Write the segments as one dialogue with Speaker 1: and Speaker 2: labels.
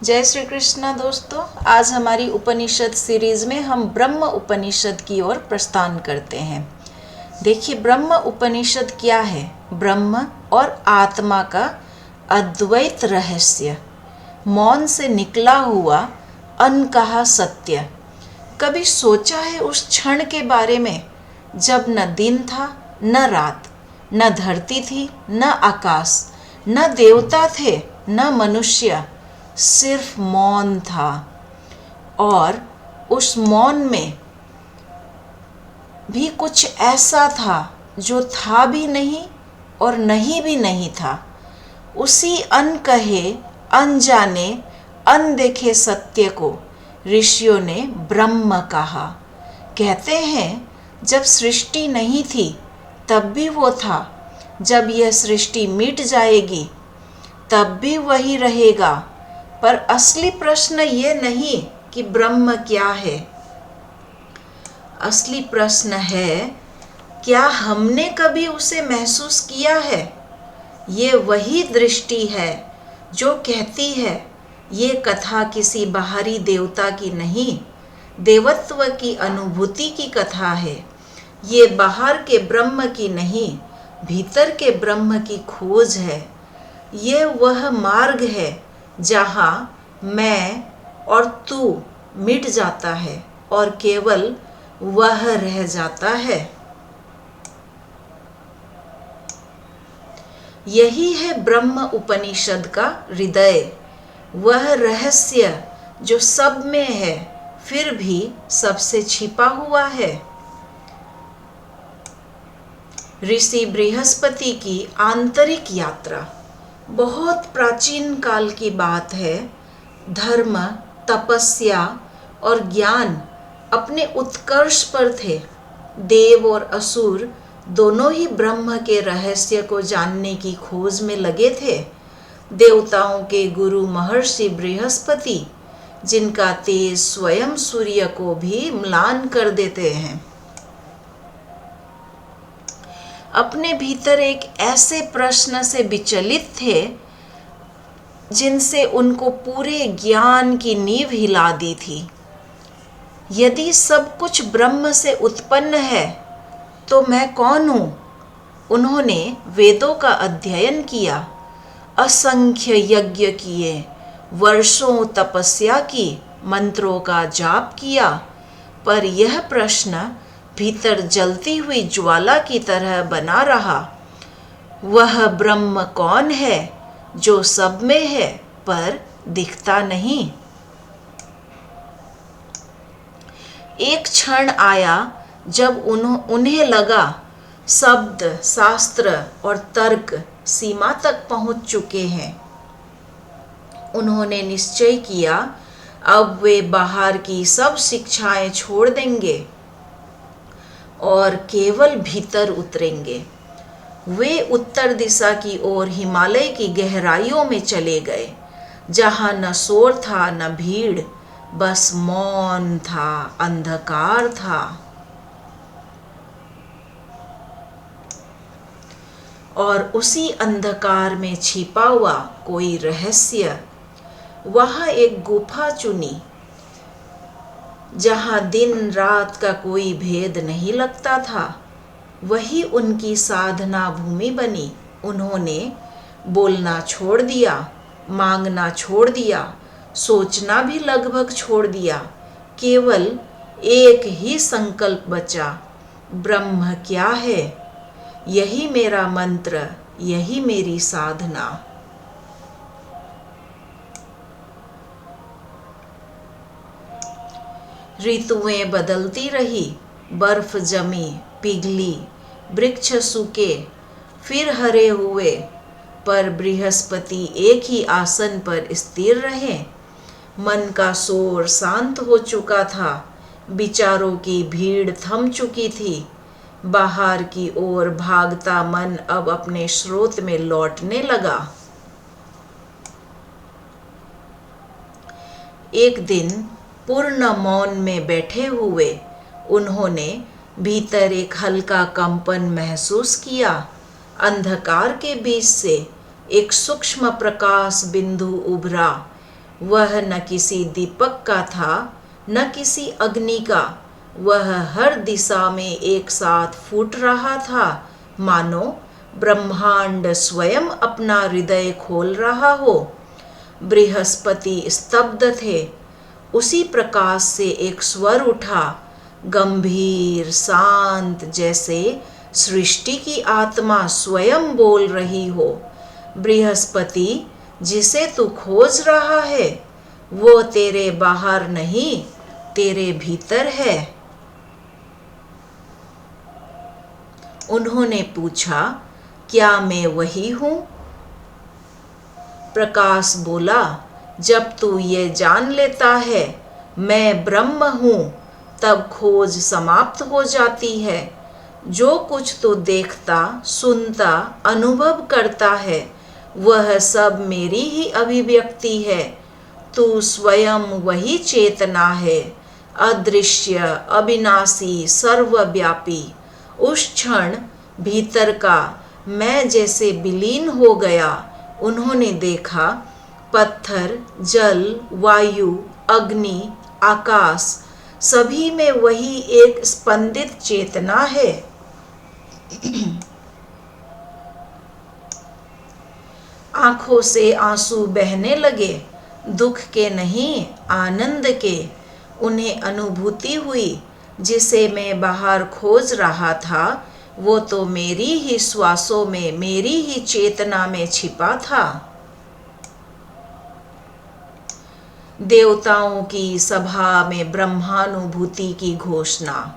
Speaker 1: जय श्री कृष्ण दोस्तों। आज हमारी उपनिषद सीरीज में हम ब्रह्म उपनिषद की ओर प्रस्थान करते हैं। देखिए, ब्रह्म उपनिषद क्या है? ब्रह्म और आत्मा का अद्वैत रहस्य, मौन से निकला हुआ अनकहा सत्य। कभी सोचा है उस क्षण के बारे में जब न दिन था न रात, न धरती थी न आकाश, न देवता थे न मनुष्य, सिर्फ मौन था। और उस मौन में भी कुछ ऐसा था जो था भी नहीं और नहीं भी नहीं था। उसी अनकहे, अनजाने, अनदेखे सत्य को ऋषियों ने ब्रह्म कहा। कहते हैं जब सृष्टि नहीं थी तब भी वो था, जब यह सृष्टि मिट जाएगी तब भी वही रहेगा। पर असली प्रश्न ये नहीं कि ब्रह्म क्या है, असली प्रश्न है क्या हमने कभी उसे महसूस किया है। ये वही दृष्टि है जो कहती है ये कथा किसी बाहरी देवता की नहीं, देवत्व की अनुभूति की कथा है। ये बाहर के ब्रह्म की नहीं, भीतर के ब्रह्म की खोज है। ये वह मार्ग है जहाँ मैं और तू मिट जाता है और केवल वह रह जाता है। यही है ब्रह्म उपनिषद का हृदय, वह रहस्य जो सब में है फिर भी सबसे छिपा हुआ है। ऋषि बृहस्पति की आंतरिक यात्रा बहुत प्राचीन काल की बात है। धर्म, तपस्या और ज्ञान अपने उत्कर्ष पर थे। देव और असुर दोनों ही ब्रह्म के रहस्य को जानने की खोज में लगे थे। देवताओं के गुरु महर्षि बृहस्पति, जिनका तेज स्वयं सूर्य को भी म्लान कर देते हैं, अपने भीतर एक ऐसे प्रश्न से विचलित थे जिनसे उनको पूरे ज्ञान की नींव हिला दी थी। यदि सब कुछ ब्रह्म से उत्पन्न है तो मैं कौन हूँ? उन्होंने वेदों का अध्ययन किया, असंख्य यज्ञ किए, वर्षों तपस्या की, मंत्रों का जाप किया, पर यह प्रश्न भीतर जलती हुई ज्वाला की तरह बना रहा। वह ब्रह्म कौन है जो सब में है पर दिखता नहीं? एक क्षण आया जब उन्हें लगा शब्द, शास्त्र और तर्क सीमा तक पहुंच चुके हैं। उन्होंने निश्चय किया अब वे बाहर की सब शिक्षाएं छोड़ देंगे और केवल भीतर उतरेंगे। वे उत्तर दिशा की ओर हिमालय की गहराइयों में चले गए, जहां न शोर था न भीड़, बस मौन था, अंधकार था। और उसी अंधकार में छिपा हुआ कोई रहस्य। वहां एक गुफा चुनी जहां दिन रात का कोई भेद नहीं लगता था। वही उनकी साधना भूमि बनी। उन्होंने बोलना छोड़ दिया, मांगना छोड़ दिया, सोचना भी लगभग छोड़ दिया। केवल एक ही संकल्प बचा, ब्रह्म क्या है? यही मेरा मंत्र, यही मेरी साधना। ऋतुएं बदलती रही, बर्फ जमी, पिघली, वृक्ष सूखे, फिर हरे हुए, पर बृहस्पति एक ही आसन पर स्थिर रहे। मन का शोर शांत हो चुका था, विचारों की भीड़ थम चुकी थी। बाहर की ओर भागता मन अब अपने स्रोत में लौटने लगा। एक दिन पूर्ण मौन में बैठे हुए उन्होंने भीतर एक हल्का कंपन महसूस किया। अंधकार के बीच से एक सूक्ष्म प्रकाश बिंदु उभरा। वह न किसी दीपक का था न किसी अग्नि का, वह हर दिशा में एक साथ फूट रहा था, मानो ब्रह्मांड स्वयं अपना हृदय खोल रहा हो। बृहस्पति स्तब्ध थे। उसी प्रकाश से एक स्वर उठा, गंभीर शांत, जैसे सृष्टि की आत्मा स्वयं बोल रही हो। बृहस्पति, जिसे तू खोज रहा है वो तेरे बाहर नहीं, तेरे भीतर है। उन्होंने पूछा, क्या मैं वही हूं? प्रकाश बोला, जब तू ये जान लेता है मैं ब्रह्म हूं, तब खोज समाप्त हो जाती है। जो कुछ तू देखता, सुनता, अनुभव करता है वह सब मेरी ही अभिव्यक्ति है। तू स्वयं वही चेतना है, अदृश्य, अविनाशी, सर्वव्यापी। उस क्षण भीतर का मैं जैसे विलीन हो गया। उन्होंने देखा, पत्थर, जल, वायु, अग्नि, आकाश, सभी में वही एक स्पंदित चेतना है। आंखों से आंसू बहने लगे, दुख के नहीं, आनंद के। उन्हें अनुभूति हुई, जिसे मैं बाहर खोज रहा था वो तो मेरी ही श्वासों में, मेरी ही चेतना में छिपा था। देवताओं की सभा में ब्रह्मानुभूति की घोषणा।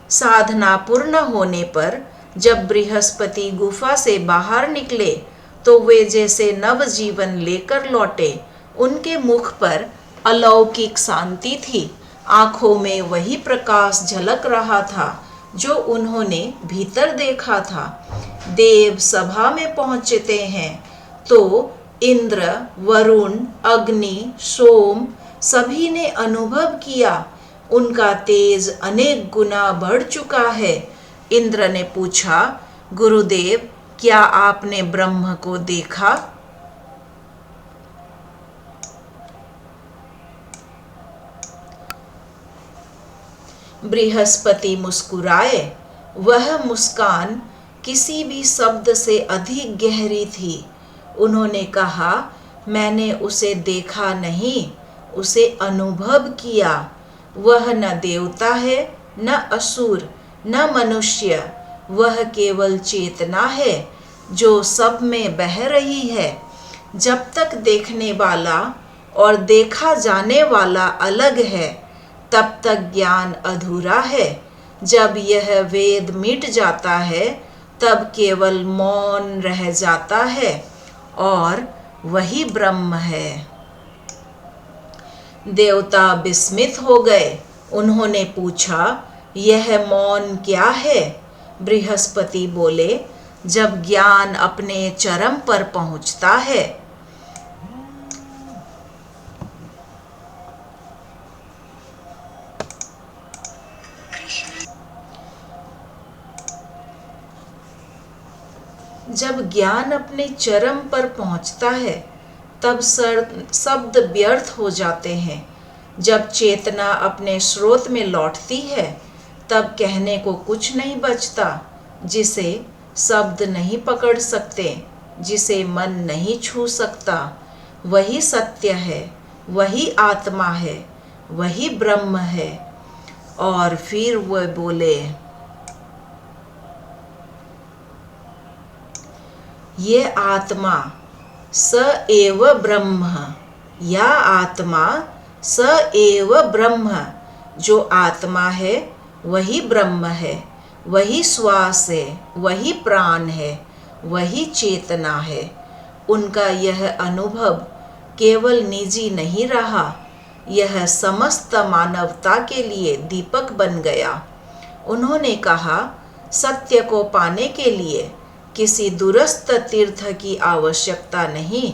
Speaker 1: साधना पूर्ण होने पर जब बृहस्पति गुफा से बाहर निकले तो वे जैसे नवजीवन लेकर लौटे। उनके मुख पर अलौकिक शांति थी, आंखों में वही प्रकाश झलक रहा था जो उन्होंने भीतर देखा था। देव सभा में पहुंचते हैं तो इंद्र, वरुण, अग्नि, सोम सभी ने अनुभव किया, उनका तेज अनेक गुना बढ़ चुका है। इंद्र ने पूछा, गुरुदेव, क्या आपने ब्रह्म को देखा? बृहस्पति मुस्कुराए। वह मुस्कान किसी भी शब्द से अधिक गहरी थी। उन्होंने कहा, मैंने उसे देखा नहीं, उसे अनुभव किया। वह न देवता है, न असुर, न मनुष्य। वह केवल चेतना है जो सब में बह रही है। जब तक देखने वाला और देखा जाने वाला अलग है, तब तक ज्ञान अधूरा है। जब यह वेद मिट जाता है, तब केवल मौन रह जाता है और वही ब्रह्म है। देवता विस्मित हो गए। उन्होंने पूछा, यह मौन क्या है? बृहस्पति बोले, जब ज्ञान अपने चरम पर पहुंचता है। जब ज्ञान अपने चरम पर पहुंचता है तब शब्द व्यर्थ हो जाते हैं। जब चेतना अपने स्रोत में लौटती है तब कहने को कुछ नहीं बचता। जिसे शब्द नहीं पकड़ सकते, जिसे मन नहीं छू सकता, वही सत्य है, वही आत्मा है, वही ब्रह्म है। और फिर वह बोले, ये आत्मा स एव ब्रह्म, या आत्मा स एव ब्रह्म। जो आत्मा है वही ब्रह्म है, वही श्वास है, वही प्राण है, वही चेतना है। उनका यह अनुभव केवल निजी नहीं रहा, यह समस्त मानवता के लिए दीपक बन गया। उन्होंने कहा, सत्य को पाने के लिए किसी दूरस्थ तीर्थ की आवश्यकता नहीं।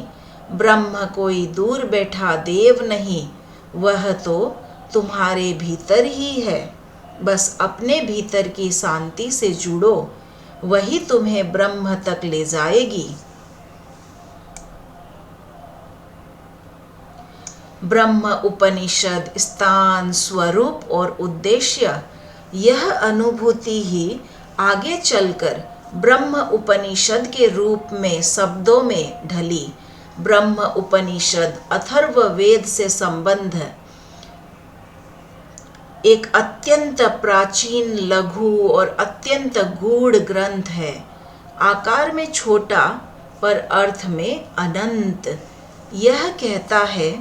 Speaker 1: ब्रह्म कोई दूर बैठा देव नहीं, वह तो तुम्हारे भीतर ही है। बस अपने भीतर की शांति से जुड़ो, वही तुम्हें ब्रह्म तक ले जाएगी। ब्रह्म उपनिषद स्थान, स्वरूप और उद्देश्य, यह अनुभूति ही आगे चलकर ब्रह्म उपनिषद के रूप में शब्दों में ढली। ब्रह्म उपनिषद अथर्ववेद से संबंध एक अत्यंत प्राचीन, लघु और अत्यंत गूढ़ ग्रंथ है। आकार में छोटा पर अर्थ में अनंत। यह कहता है,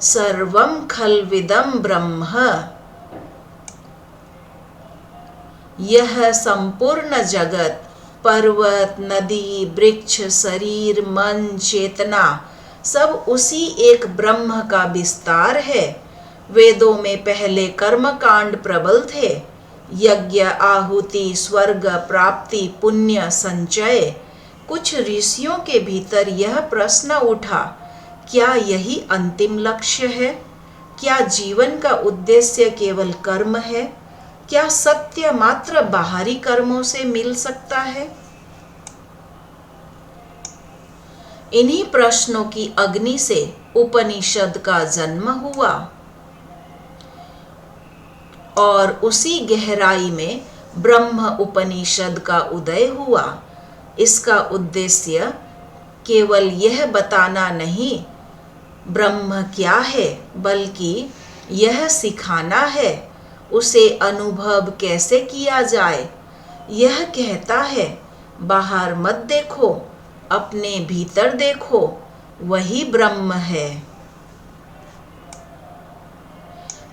Speaker 1: सर्वं खल्विदं ब्रह्म, यह संपूर्ण जगत, पर्वत, नदी, वृक्ष, शरीर, मन, चेतना सब उसी एक ब्रह्म का विस्तार है। वेदों में पहले कर्मकांड प्रबल थे। यज्ञ, आहुति, स्वर्ग प्राप्ति, पुण्य संचय। कुछ ऋषियों के भीतर यह प्रश्न उठा, क्या यही अंतिम लक्ष्य है? क्या जीवन का उद्देश्य केवल कर्म है? क्या सत्य मात्र बाहरी कर्मों से मिल सकता है? इन्हीं प्रश्नों की अग्नि से उपनिषद का जन्म हुआ और उसी गहराई में ब्रह्म उपनिषद का उदय हुआ। इसका उद्देश्य केवल यह बताना नहीं ब्रह्म क्या है, बल्कि यह सिखाना है उसे अनुभव कैसे किया जाए। यह कहता है, बाहर मत देखो, अपने भीतर देखो, वही ब्रह्म है।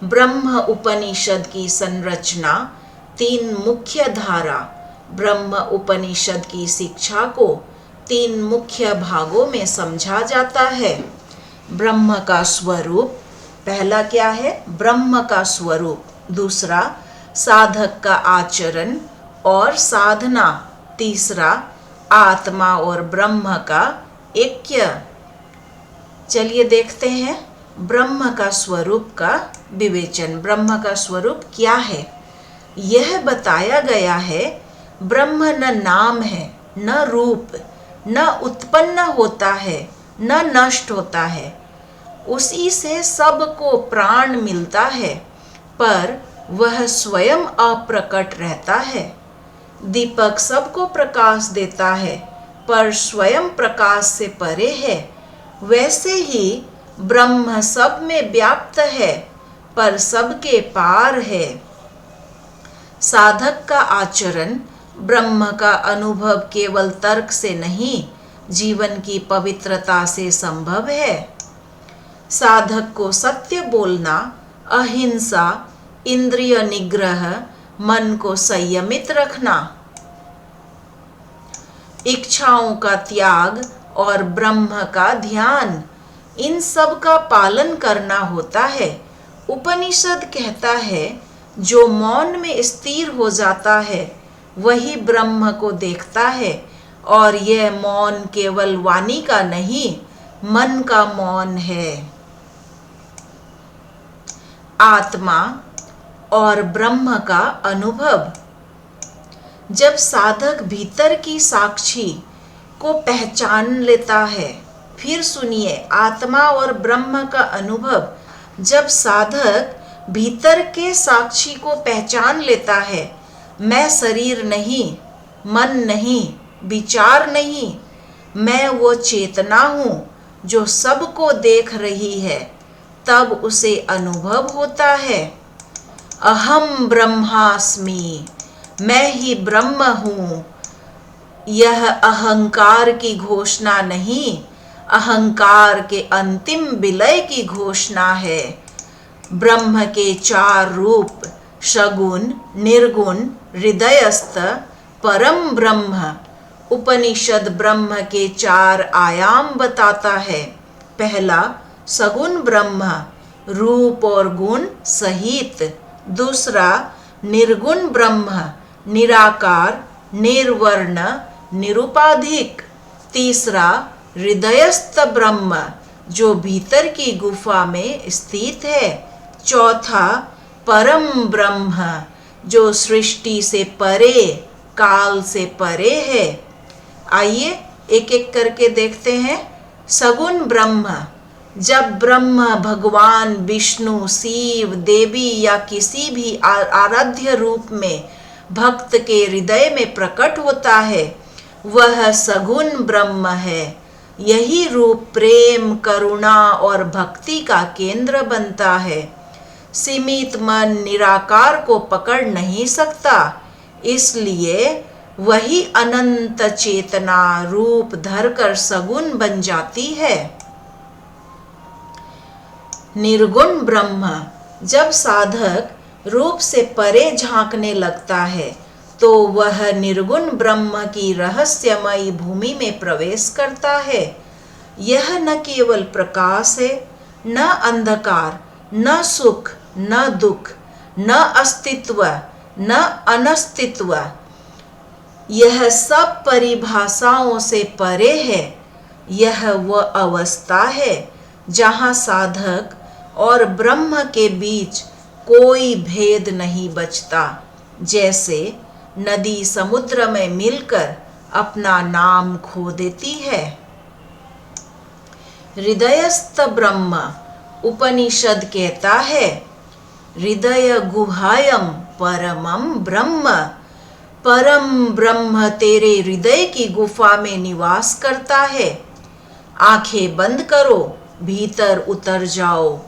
Speaker 1: ब्रह्म उपनिषद की संरचना 3 मुख्य धारा। ब्रह्म उपनिषद की शिक्षा को 3 मुख्य भागों में समझा जाता है। ब्रह्म का स्वरूप, पहला क्या है? ब्रह्म का स्वरूप। दूसरा, साधक का आचरण और साधना। तीसरा, आत्मा और ब्रह्म का ऐक्य। चलिए देखते हैं ब्रह्म का स्वरूप का विवेचन। ब्रह्म का स्वरूप क्या है? यह बताया गया है, ब्रह्म न नाम है, न रूप, न उत्पन्न होता है, न नष्ट होता है। उसी से सबको प्राण मिलता है, पर वह स्वयं अप्रकट रहता है। दीपक सबको प्रकाश देता है, पर स्वयं प्रकाश से परे है। वैसे ही ब्रह्म सब में व्याप्त है, पर सबके पार है। साधक का आचरण, ब्रह्म का अनुभव केवल तर्क से नहीं, जीवन की पवित्रता से संभव है। साधक को सत्य बोलना, अहिंसा, इंद्रिय निग्रह, मन को संयमित रखना, इच्छाओं का त्याग और ब्रह्म का ध्यान, इन सब का पालन करना होता है। उपनिषद कहता है, जो मौन में स्थिर हो जाता है वही ब्रह्म को देखता है, और यह मौन केवल वाणी का नहीं, मन का मौन है। आत्मा और ब्रह्म का अनुभव। जब साधक भीतर की साक्षी को पहचान लेता है, फिर सुनिए आत्मा और ब्रह्म का अनुभव। जब साधक भीतर के साक्षी को पहचान लेता है, मैं शरीर नहीं, मन नहीं, विचार नहीं, मैं वो चेतना हूँ जो सबको देख रही है, तब उसे अनुभव होता है, अहम ब्रह्मास्मि, मैं ही ब्रह्म हूँ। यह अहंकार की घोषणा नहीं, अहंकार के अंतिम विलय की घोषणा है। ब्रह्म के 4 रूप, सगुण, निर्गुण, हृदयस्थ, परम ब्रह्म। उपनिषद ब्रह्म के 4 आयाम बताता है। पहला, सगुण ब्रह्म, रूप और गुण सहित। दूसरा, निर्गुण ब्रह्म, निराकार, निर्वर्ण, निरुपाधिक। तीसरा, हृदयस्थ ब्रह्म, जो भीतर की गुफा में स्थित है। चौथा, परम ब्रह्म, जो सृष्टि से परे, काल से परे है। आइए एक एक करके देखते हैं। सगुण ब्रह्म, जब ब्रह्म, भगवान विष्णु, शिव, देवी या किसी भी आराध्य रूप में भक्त के हृदय में प्रकट होता है, वह सगुण ब्रह्म है। यही रूप प्रेम, करुणा और भक्ति का केंद्र बनता है। सीमित मन निराकार को पकड़ नहीं सकता, इसलिए वही अनंत चेतना रूप धरकर सगुण बन जाती है। निर्गुण ब्रह्म। जब साधक रूप से परे झांकने लगता है तो वह निर्गुण ब्रह्म की रहस्यमयी भूमि में प्रवेश करता है। यह न केवल प्रकाश है, न अंधकार, न सुख, न दुख, न अस्तित्व, न अनस्तित्व। यह सब परिभाषाओं से परे है। यह वह अवस्था है जहाँ साधक और ब्रह्म के बीच कोई भेद नहीं बचता। जैसे नदी समुद्र में मिलकर अपना नाम खो देती है। हृदयस्थ ब्रह्म। उपनिषद कहता है, हृदय गुहायम परमम ब्रह्म। परम ब्रह्म तेरे हृदय की गुफा में निवास करता है। आंखें बंद करो, भीतर उतर जाओ।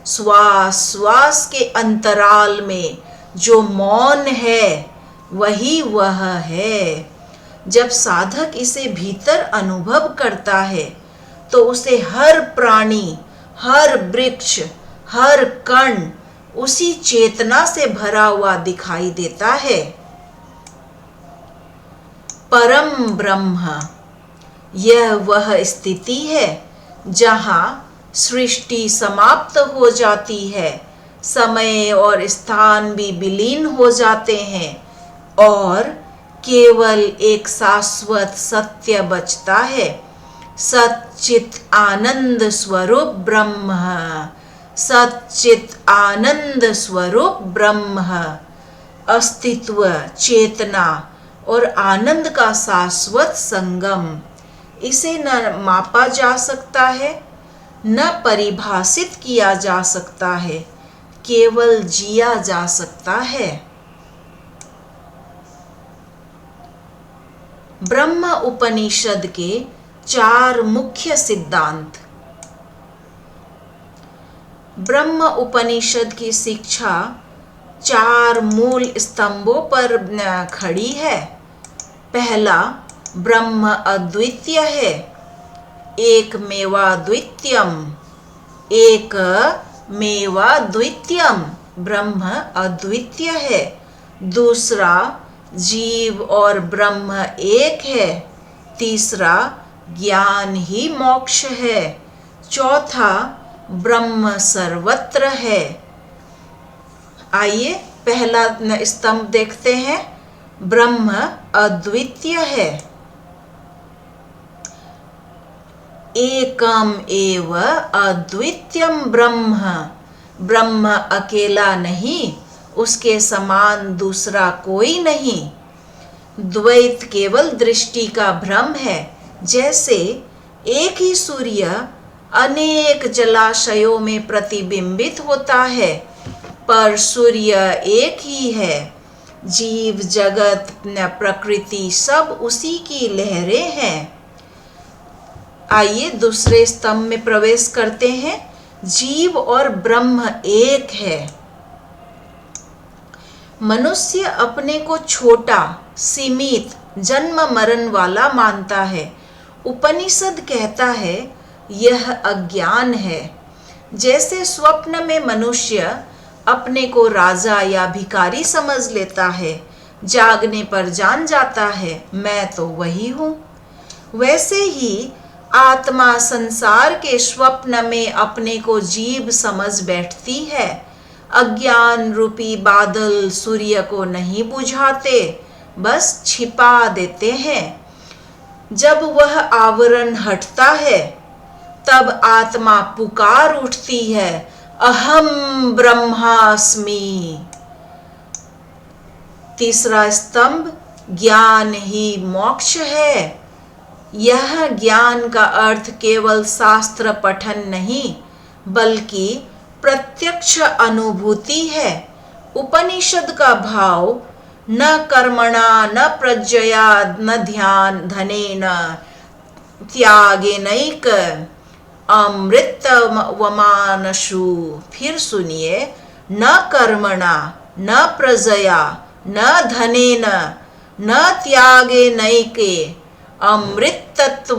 Speaker 1: श्वास श्वास के अंतराल में जो मौन है, वही वह है। जब साधक इसे भीतर अनुभव करता है तो उसे हर प्राणी, हर वृक्ष, हर कण उसी चेतना से भरा हुआ दिखाई देता है। परम ब्रह्म। यह वह स्थिति है जहाँ सृष्टि समाप्त हो जाती है, समय और स्थान भी विलीन हो जाते हैं और केवल एक शाश्वत सत्य बचता है। सच्चित आनंद स्वरूप ब्रह्म। सच्चित आनंद स्वरूप ब्रह्म। अस्तित्व, चेतना और आनंद का शाश्वत संगम। इसे न मापा जा सकता है, न परिभाषित किया जा सकता है, केवल जिया जा सकता है। ब्रह्म उपनिषद के 4 मुख्य सिद्धांत। ब्रह्म उपनिषद की शिक्षा 4 मूल स्तंभों पर खड़ी है। पहला, ब्रह्म अद्वितीय है। एक मेवा द्वितीयम। एक मेवा द्वितीयम। ब्रह्म अद्वितीय है। दूसरा, जीव और ब्रह्म एक है। तीसरा, ज्ञान ही मोक्ष है। चौथा, ब्रह्म सर्वत्र है। आइए पहला स्तंभ देखते हैं। ब्रह्म अद्वितीय है। एकम एव अद्वितीयम ब्रह्म। ब्रह्म अकेला नहीं, उसके समान दूसरा कोई नहीं। द्वैत केवल दृष्टि का भ्रम है। जैसे एक ही सूर्य अनेक जलाशयों में प्रतिबिंबित होता है, पर सूर्य एक ही है। जीव जगत, प्रकृति सब उसी की लहरें हैं। आइए दूसरे स्तंभ में प्रवेश करते हैं। जीव और ब्रह्म एक है। मनुष्य अपने को छोटा, सीमित, जन्म मरण वाला मानता है। उपनिषद कहता है यह अज्ञान है। जैसे स्वप्न में मनुष्य अपने को राजा या भिखारी समझ लेता है, जागने पर जान जाता है मैं तो वही हूँ। वैसे ही आत्मा संसार के स्वप्न में अपने को जीव समझ बैठती है। अज्ञान रूपी बादल सूर्य को नहीं बुझाते, बस छिपा देते हैं। जब वह आवरण हटता है तब आत्मा पुकार उठती है, अहम ब्रह्मास्मि। तीसरा स्तंभ, ज्ञान ही मोक्ष है। यह ज्ञान का अर्थ केवल शास्त्र पठन नहीं बल्कि प्रत्यक्ष अनुभूति है। उपनिषद का भाव न कर्मणा न प्रज्ञया न ध्यान धनेन त्यागेनैक अमृतवमानशु। फिर सुनिए, न कर्मणा न प्रजया न धनेन न त्यागेनैके अमृतत्वमानशु।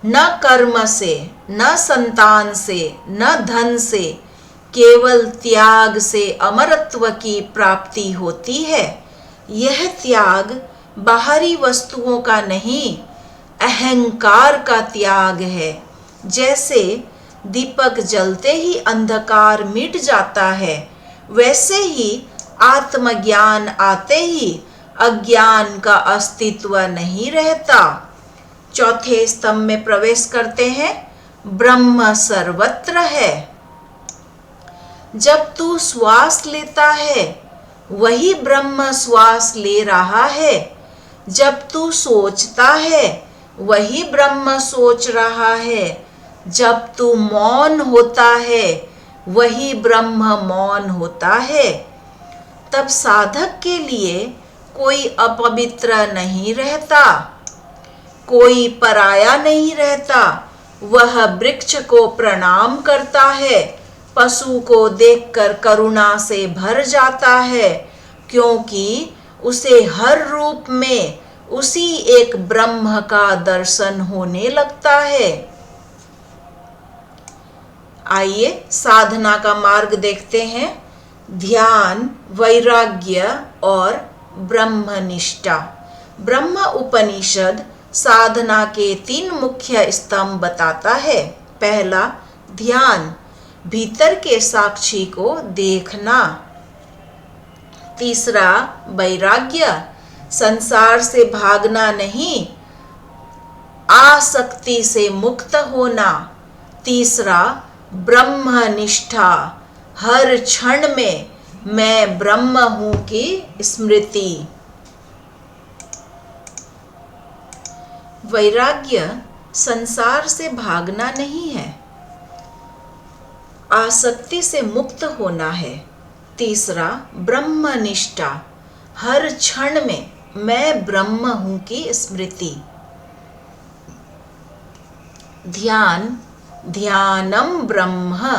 Speaker 1: न कर्म से न संतान से न धन से, केवल त्याग से अमरत्व की प्राप्ति होती है। यह त्याग बाहरी वस्तुओं का नहीं, अहंकार का त्याग है। जैसे दीपक जलते ही अंधकार मिट जाता है, वैसे ही आत्मज्ञान आते ही अज्ञान का अस्तित्व नहीं रहता। चौथे स्तंभ में प्रवेश करते हैं। ब्रह्म सर्वत्र है। जब तू श्वास लेता है वही ब्रह्म श्वास ले रहा है। जब तू सोचता है वही ब्रह्म सोच रहा है। जब तू मौन होता है वही ब्रह्म मौन होता है। तब साधक के लिए कोई अपवित्र नहीं रहता, कोई पराया नहीं रहता। वह वृक्ष को प्रणाम करता है, पशु को देखकर करुणा से भर जाता है, क्योंकि उसे हर रूप में उसी एक ब्रह्म का दर्शन होने लगता है। आइए साधना का मार्ग देखते हैं। ध्यान, वैराग्य और ब्रह्मनिष्ठा। ब्रह्म उपनिषद साधना के 3 मुख्य स्तंभ बताता है। पहला, ध्यान, भीतर के साक्षी को देखना। तीसरा, वैराग्य, संसार से भागना नहीं, आसक्ति से मुक्त होना। तीसरा, ब्रह्मनिष्ठा, हर क्षण में मैं ब्रह्म हूं की स्मृति। वैराग्य संसार से भागना नहीं है, आसक्ति से मुक्त होना है। तीसरा, ब्रह्मनिष्ठा, हर क्षण में मैं ब्रह्म हूं की स्मृति। ध्यान, ध्यानम ब्रह्म।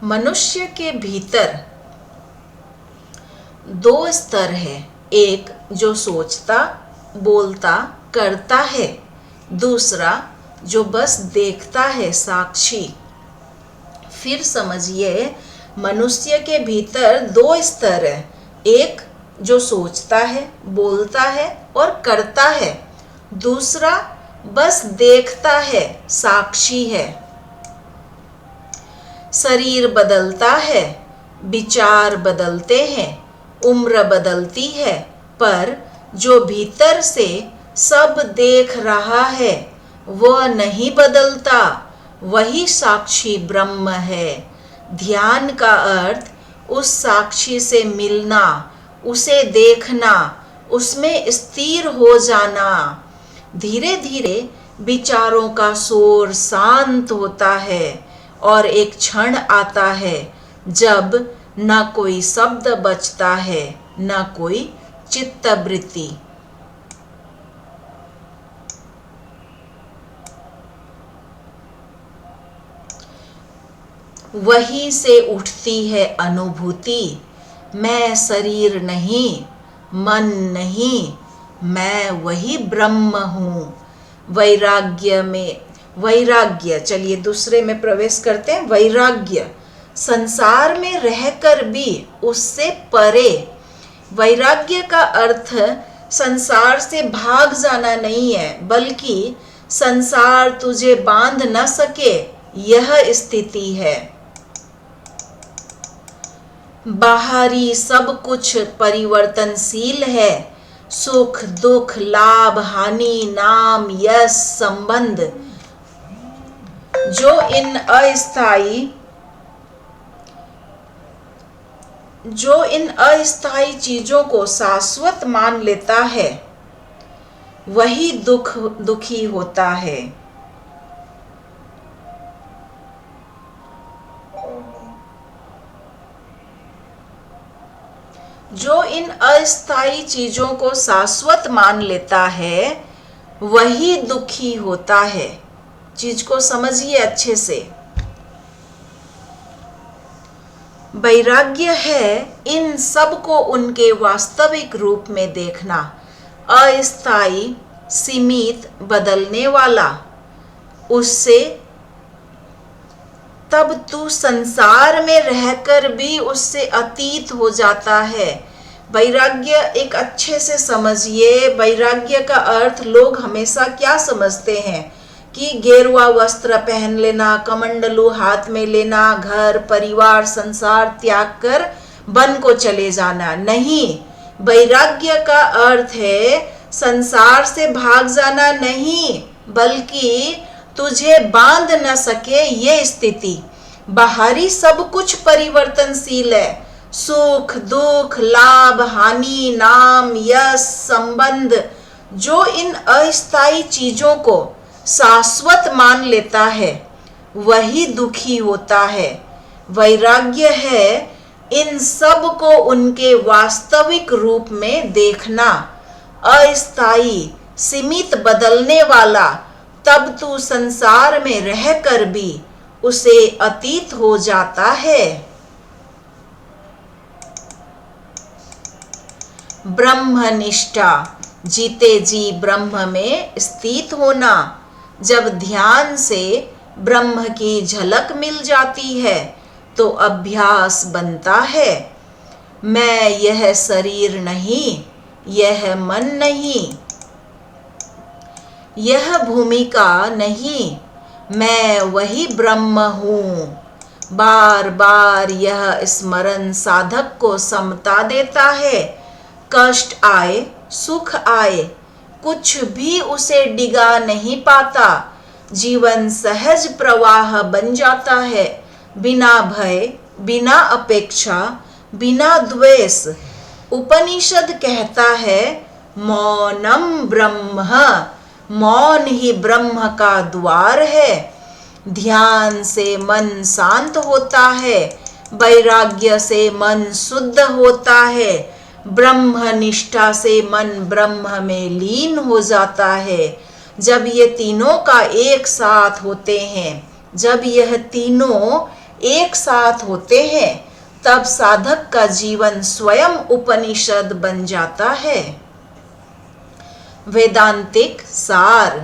Speaker 1: मनुष्य के भीतर 2 स्तर है। एक जो सोचता, बोलता, करता है। दूसरा जो बस देखता है, साक्षी। फिर समझिए, मनुष्य के भीतर 2 स्तर है। एक जो सोचता है, बोलता है और करता है। दूसरा बस देखता है, साक्षी है। शरीर बदलता है, विचार बदलते हैं, उम्र बदलती है, पर जो भीतर से सब देख रहा है वह नहीं बदलता, वही साक्षी ब्रह्म है। ध्यान का अर्थ उस साक्षी से मिलना, उसे देखना, उसमें स्थिर हो जाना। धीरे धीरे विचारों का शोर शांत होता है और एक क्षण आता है जब न कोई शब्द बचता है, न कोई चित्तवृत्ति। वहीं से उठती है अनुभूति, मैं शरीर नहीं, मन नहीं, मैं वही ब्रह्म हूँ। वैराग्य, चलिए दूसरे में प्रवेश करते हैं। वैराग्य, संसार में रहकर भी उससे परे। वैराग्य का अर्थ संसार से भाग जाना नहीं है, बल्कि संसार तुझे बांध न सके, यह स्थिति है। बाहरी सब कुछ परिवर्तनशील है, सुख दुख, लाभ हानि, नाम यश, संबंध, जो इन अस्थायी जो इन अस्थायी चीजों को शाश्वत मान लेता है वही दुखी होता है। जो इन अस्थायी चीजों को शाश्वत मान लेता है वही दुखी होता है। चीज को समझिए अच्छे से। वैराग्य है इन सब को उनके वास्तविक रूप में देखना, अस्थायी, सीमित, बदलने वाला। उससे तब तू संसार में रहकर भी उससे अतीत हो जाता है। वैराग्य एक अच्छे से समझिए। वैराग्य का अर्थ लोग हमेशा क्या समझते हैं कि गेरुआ वस्त्र पहन लेना, कमंडलू हाथ में लेना, घर परिवार संसार त्याग कर वन को चले जाना। नहीं, वैराग्य का अर्थ है संसार से भाग जाना नहीं, बल्कि तुझे बांध न सके ये स्थिति। बाहरी सब कुछ परिवर्तनशील है, सुख दुख, लाभ हानि, नाम यश, संबंध। जो इन अस्थायी चीजों को शाश्वत मान लेता है वही दुखी होता है। वैराग्य है इन सब को उनके वास्तविक रूप में देखना, अस्थायी, सीमित, बदलने वाला। तब तू संसार में रहकर भी उसे अतीत हो जाता है। ब्रह्मनिष्ठा, जीते जी ब्रह्म में स्थित होना। जब ध्यान से ब्रह्म की झलक मिल जाती है तो अभ्यास बनता है। मैं यह शरीर नहीं, यह मन नहीं, यह भूमिका नहीं, मैं वही ब्रह्म हूँ। बार बार यह स्मरण साधक को समता देता है। कष्ट आए, सुख आए, कुछ भी उसे डिगा नहीं पाता। जीवन सहज प्रवाह बन जाता है, बिना भय, बिना अपेक्षा, बिना द्वेष। उपनिषद कहता है मौनम ब्रह्म, मौन ही ब्रह्म का द्वार है। ध्यान से मन शांत होता है, वैराग्य से मन शुद्ध होता है, ब्रह्म निष्ठा से मन ब्रह्म में लीन हो जाता है। जब ये तीनों का एक साथ होते हैं, जब यह तीनों एक साथ होते हैं, तब साधक का जीवन स्वयं उपनिषद बन जाता है। वेदांतिक सार,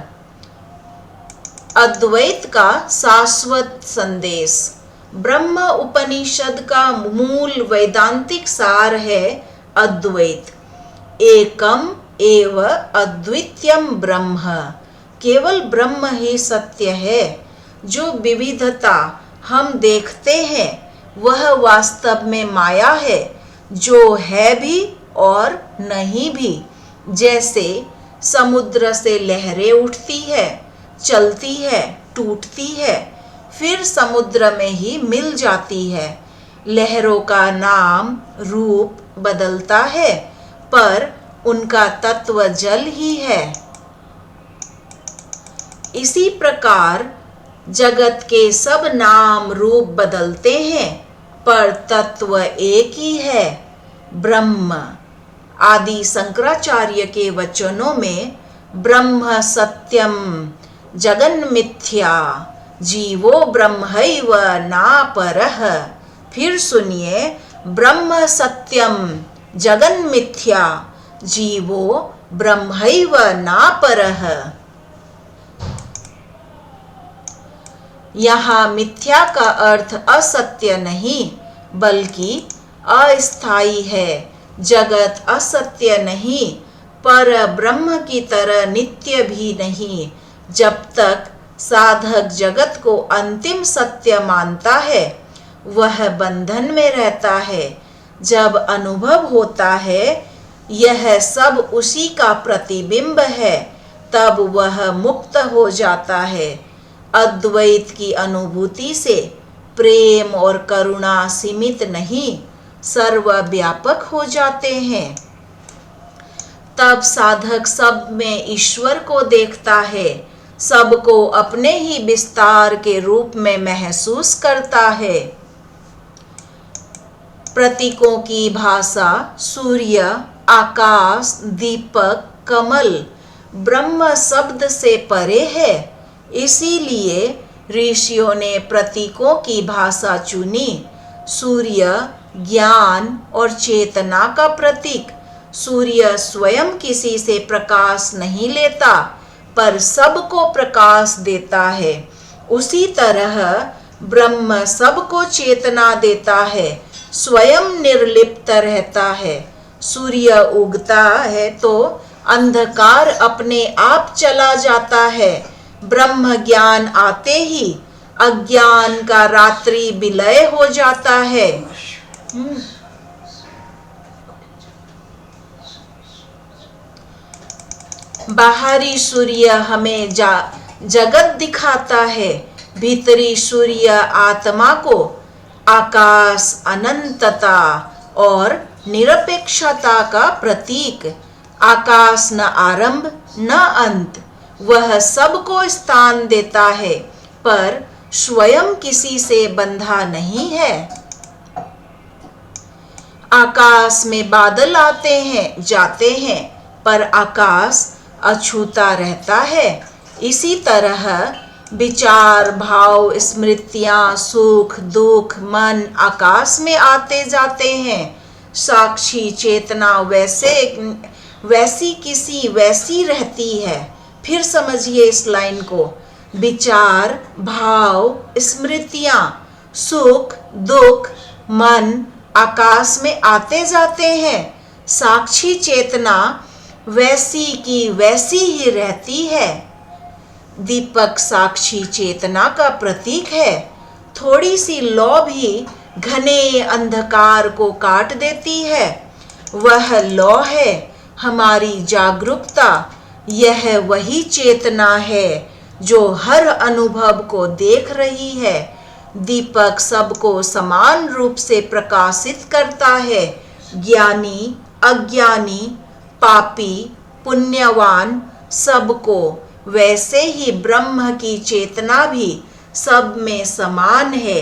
Speaker 1: अद्वैत का शाश्वत संदेश। ब्रह्म उपनिषद का मूल वैदांतिक सार है अद्वैत। एकम एव अद्वितीयम ब्रह्म, केवल ब्रह्म ही सत्य है। जो विविधता हम देखते हैं वह वास्तव में माया है, जो है भी और नहीं भी। जैसे समुद्र से लहरें उठती है, चलती है, टूटती है, फिर समुद्र में ही मिल जाती है। लहरों का नाम रूप बदलता है, पर उनका तत्व जल ही है। इसी प्रकार जगत के सब नाम रूप बदलते हैं, पर तत्व एक ही है, ब्रह्म। आदि शंकराचार्य के वचनों में ब्रह्म सत्यम जगन मिथ्या, जीवो ब्रह्मैव नापरः। फिर सुनिए, ब्रह्म सत्यम जगन मिथ्या, जीवो ब्रह्मैव नापरः। यहाँ मिथ्या का अर्थ असत्य नहीं, बल्कि अस्थायी है। जगत असत्य नहीं, पर ब्रह्म की तरह नित्य भी नहीं। जब तक साधक जगत को अंतिम सत्य मानता है, वह बंधन में रहता है। जब अनुभव होता है यह सब उसी का प्रतिबिंब है, तब वह मुक्त हो जाता है। अद्वैत की अनुभूति से प्रेम और करुणा सीमित नहीं, सर्वव्यापक हो जाते हैं। तब साधक सब में ईश्वर को देखता है, सबको अपने ही विस्तार के रूप में महसूस करता है। प्रतीकों की भाषा सूर्य, आकाश, दीपक, कमल ब्रह्म शब्द से परे है। इसीलिए ऋषियों ने प्रतीकों की भाषा चुनी। सूर्य ज्ञान और चेतना का प्रतीक। सूर्य स्वयं किसी से प्रकाश नहीं लेता, पर सबको प्रकाश देता है। उसी तरह ब्रह्म सबको चेतना देता है, स्वयं निर्लिप्त रहता है। सूर्य उगता है तो अंधकार अपने आप चला जाता है। ब्रह्म ज्ञान आते ही अज्ञान का रात्रि विलय हो जाता है। बाहरी सूर्य हमें जगत दिखाता है, भीतरी सूर्य आत्मा को आकाश, अनंतता और निरपेक्षता का प्रतीक। आकाश न आरंभ न अंत, वह सबको स्थान देता है, पर स्वयं किसी से बंधा नहीं है। आकाश में बादल आते हैं जाते हैं, पर आकाश अछूता रहता है। इसी तरह विचार, भाव, स्मृतियां, सुख दुख, मन आकाश में आते जाते हैं। साक्षी चेतना वैसी किसी वैसी रहती है। फिर समझिए इस लाइन को। विचार, भाव, स्मृतियां, सुख दुख, मन आकाश में आते जाते हैं। साक्षी चेतना वैसी की वैसी ही रहती है। दीपक साक्षी चेतना का प्रतीक है। थोड़ी सी लौ भी घने अंधकार को काट देती है। वह लौ है हमारी जागरूकता। यह वही चेतना है जो हर अनुभव को देख रही है। दीपक सबको समान रूप से प्रकाशित करता है। ज्ञानी, अज्ञानी, पापी, पुण्यवान सबको। वैसे ही ब्रह्म की चेतना भी सब में समान है।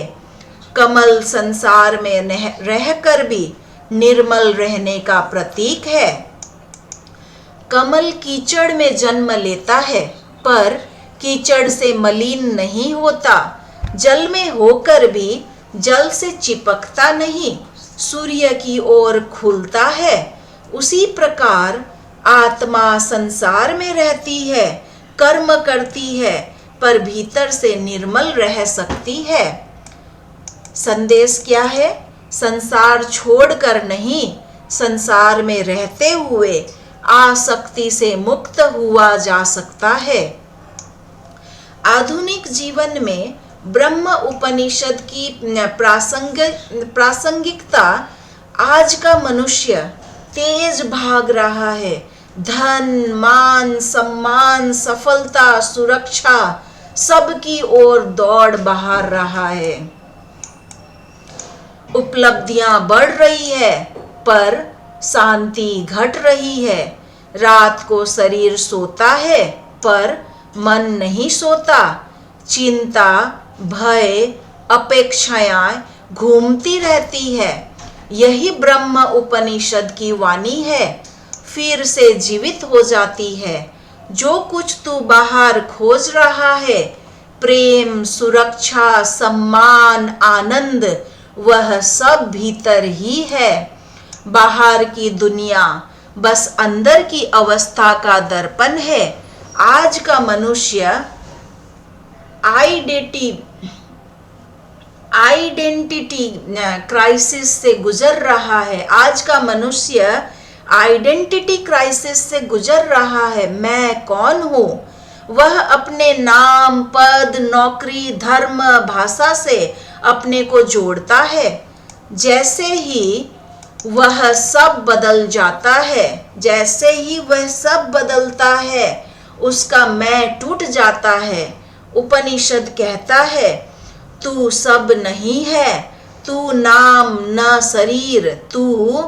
Speaker 1: कमल संसार में रहकर भी निर्मल रहने का प्रतीक है। कमल कीचड़ में जन्म लेता है, पर कीचड़ से मलिन नहीं होता। जल में होकर भी जल से चिपकता नहीं, सूर्य की ओर खुलता है। उसी प्रकार आत्मा संसार में रहती है, कर्म करती है, पर भीतर से निर्मल रह सकती है। संदेश क्या है? संसार छोड़कर नहीं, संसार में रहते हुए आसक्ति से मुक्त हुआ जा सकता है। आधुनिक जीवन में ब्रह्म उपनिषद की प्रासंगिकता आज का मनुष्य तेज भाग रहा है। धन, मान, सम्मान, सफलता, सुरक्षा सबकी ओर दौड़ बहार रहा है। उपलब्धियां बढ़ रही है, पर शांति घट रही है। रात को शरीर सोता है, पर मन नहीं सोता। चिंता, भय, अपेक्षाएं घूमती रहती है। यही ब्रह्म उपनिषद की वाणी है। फिर से जीवित हो जाती है। जो कुछ तू बाहर खोज रहा है, प्रेम, सुरक्षा, सम्मान, आनंद, वह सब भीतर ही है। बाहर की दुनिया बस अंदर की अवस्था का दर्पण है। आज का मनुष्य आइडेंटिटी क्राइसिस से गुजर रहा है। आज का मनुष्य आइडेंटिटी क्राइसिस से गुजर रहा है। मैं कौन हूँ? वह अपने नाम, पद, नौकरी, धर्म, भाषा से अपने को जोड़ता है। जैसे ही वह सब बदल जाता है, जैसे ही वह सब बदलता है, उसका मैं टूट जाता है। उपनिषद कहता है, तू सब नहीं है, तू नाम न शरीर, तू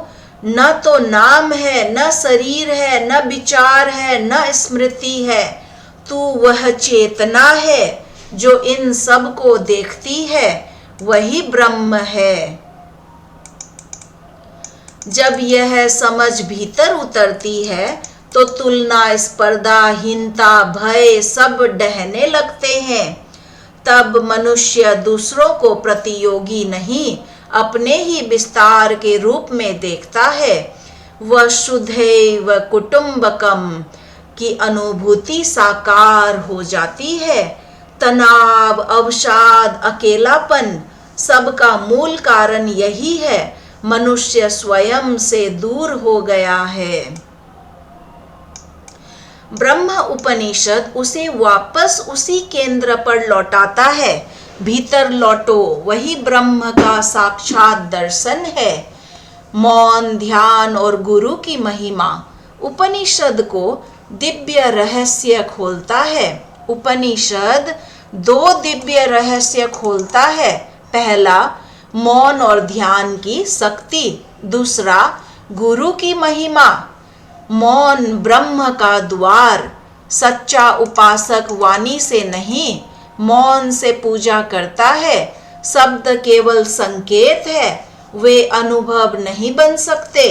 Speaker 1: न तो नाम है, न शरीर है, न विचार है, न स्मृति है। तू वह चेतना है जो इन सब को देखती है, वही ब्रह्म है। जब यह समझ भीतर उतरती है तो तुलना, स्पर्धा, हीनता, भय सब डहने लगते हैं। तब मनुष्य दूसरों को प्रतियोगी नहीं, अपने ही विस्तार के रूप में देखता है। वसुधैव कुटुंबकम की अनुभूति साकार हो जाती है। तनाव, अवसाद, अकेलापन सबका मूल कारण यही है। मनुष्य स्वयं से दूर हो गया है। ब्रह्म उपनिषद उसे वापस उसी केंद्र पर लौटाता है। भीतर लौटो, वही ब्रह्म का साक्षात दर्शन है। मौन, ध्यान और गुरु की महिमा उपनिषद को दिव्य रहस्य खोलता है। उपनिषद 2 दिव्य रहस्य खोलता है। पहला, मौन और ध्यान की शक्ति। दूसरा, गुरु की महिमा। मौन ब्रह्म का द्वार। सच्चा उपासक वाणी से नहीं, मौन से पूजा करता है। शब्द केवल संकेत है, वे अनुभव नहीं बन सकते।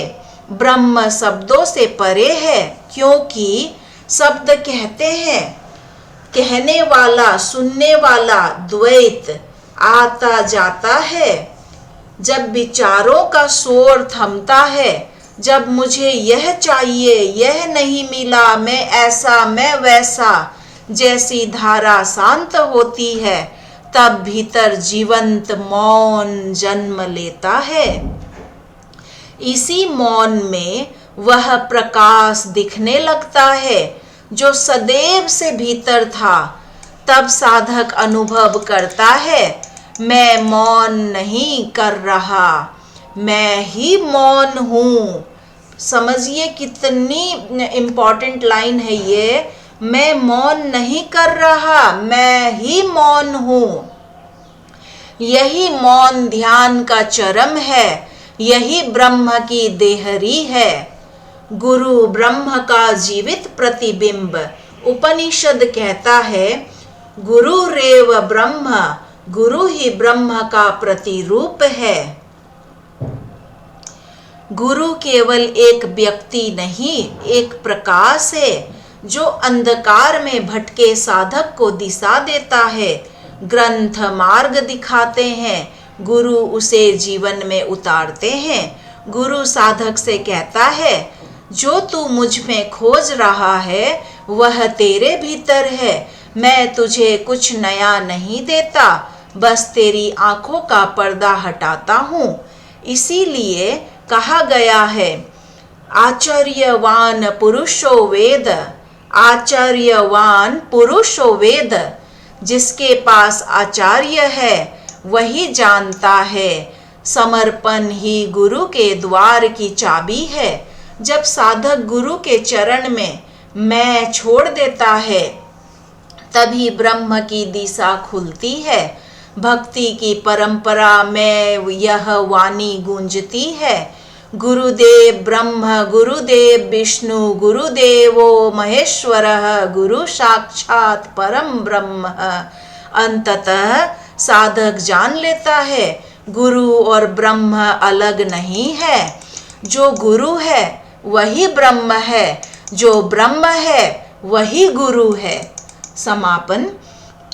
Speaker 1: ब्रह्म शब्दों से परे है, क्योंकि शब्द कहते हैं। कहने वाला, सुनने वाला द्वैत आता जाता है। जब विचारों का शोर थमता है, जब मुझे यह चाहिए, यह नहीं मिला, मैं ऐसा, मैं वैसा जैसी धारा शांत होती है, तब भीतर जीवंत मौन जन्म लेता है। इसी मौन में वह प्रकाश दिखने लगता है जो सदैव से भीतर था। तब साधक अनुभव करता है, मैं मौन नहीं कर रहा, मैं ही मौन हूँ। समझिए कितनी इम्पॉर्टेंट लाइन है ये। मैं मौन नहीं कर रहा, मैं ही मौन हूँ। यही मौन ध्यान का चरम है, यही ब्रह्म की देहरी है। गुरु ब्रह्म का जीवित प्रतिबिंब। उपनिषद कहता है, गुरु रेव ब्रह्म, गुरु ही ब्रह्म का प्रतिरूप है। गुरु केवल एक व्यक्ति नहीं, एक प्रकाश है जो अंधकार में भटके साधक को दिशा देता है। ग्रंथ मार्ग दिखाते हैं, गुरु उसे जीवन में उतारते हैं। गुरु साधक से कहता है, जो तू मुझ में खोज रहा है वह तेरे भीतर है। मैं तुझे कुछ नया नहीं देता, बस तेरी आंखों का पर्दा हटाता हूँ। इसीलिए कहा गया है, आचार्यवान पुरुषो वेद, आचार्यवान पुरुषो वेद। जिसके पास आचार्य है वही जानता है। समर्पण ही गुरु के द्वार की चाबी है। जब साधक गुरु के चरण में मैं छोड़ देता है, तभी ब्रह्म की दिशा खुलती है। भक्ति की परंपरा में यह वाणी गूंजती है, गुरुदेव ब्रह्म, गुरुदेव विष्णु, गुरुदेवो महेश्वरः, गुरु साक्षात परम ब्रह्म। अंततः साधक जान लेता है, गुरु और ब्रह्म अलग नहीं है। जो गुरु है वही ब्रह्म है, जो ब्रह्म है वही गुरु है। समापन।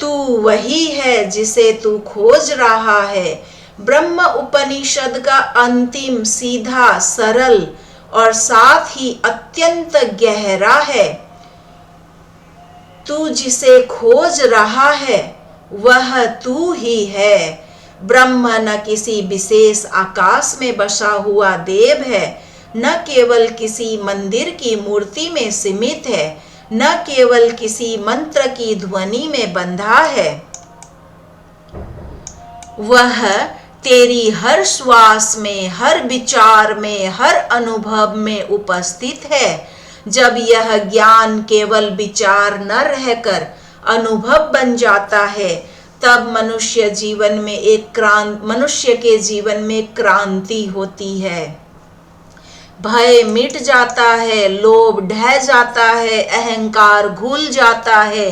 Speaker 1: तू वही है जिसे तू खोज रहा है। ब्रह्म उपनिषद का अंतिम, सीधा, सरल और साथ ही अत्यंत गहरा है। तू जिसे खोज रहा है वह तू ही है। ब्रह्म न किसी विशेष आकाश में बसा हुआ देव है, न केवल किसी मंदिर की मूर्ति में सीमित है, न केवल किसी मंत्र की ध्वनि में बंधा है। वह तेरी हर श्वास में, हर विचार में, हर अनुभव में उपस्थित है। जब यह ज्ञान केवल विचार न रहकर अनुभव बन जाता है, तब मनुष्य के जीवन में क्रांति होती है। भय मिट जाता है, लोभ ढह जाता है, अहंकार घुल जाता है,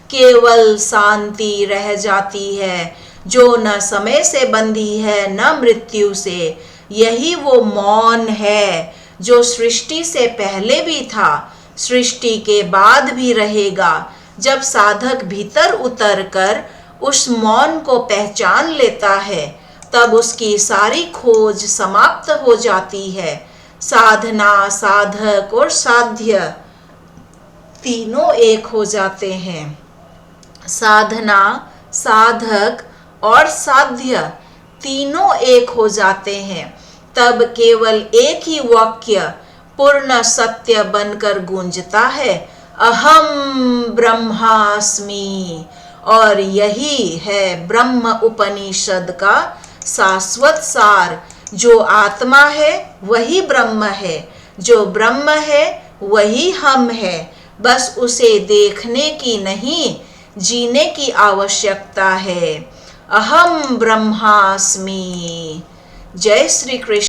Speaker 1: केवल शांति रह जाती है, जो न समय से बंधी है न मृत्यु से। यही वो मौन है जो सृष्टि से पहले भी था, सृष्टि के बाद भी रहेगा। जब साधक भीतर उतरकर उस मौन को पहचान लेता है, तब उसकी सारी खोज समाप्त हो जाती है। साधना, साधक और साध्य तीनों एक हो जाते हैं। साधना, साधक और साध्य तीनों एक हो जाते हैं। तब केवल एक ही वाक्य पूर्ण सत्य बनकर गूंजता है, अहम ब्रह्मास्मि। और यही है ब्रह्म उपनिषद का शाश्वत सार। जो आत्मा है वही ब्रह्म है, जो ब्रह्म है वही हम है। बस उसे देखने की नहीं, जीने की आवश्यकता है। अहम ब्रह्मास्मि। जय श्री कृष्ण।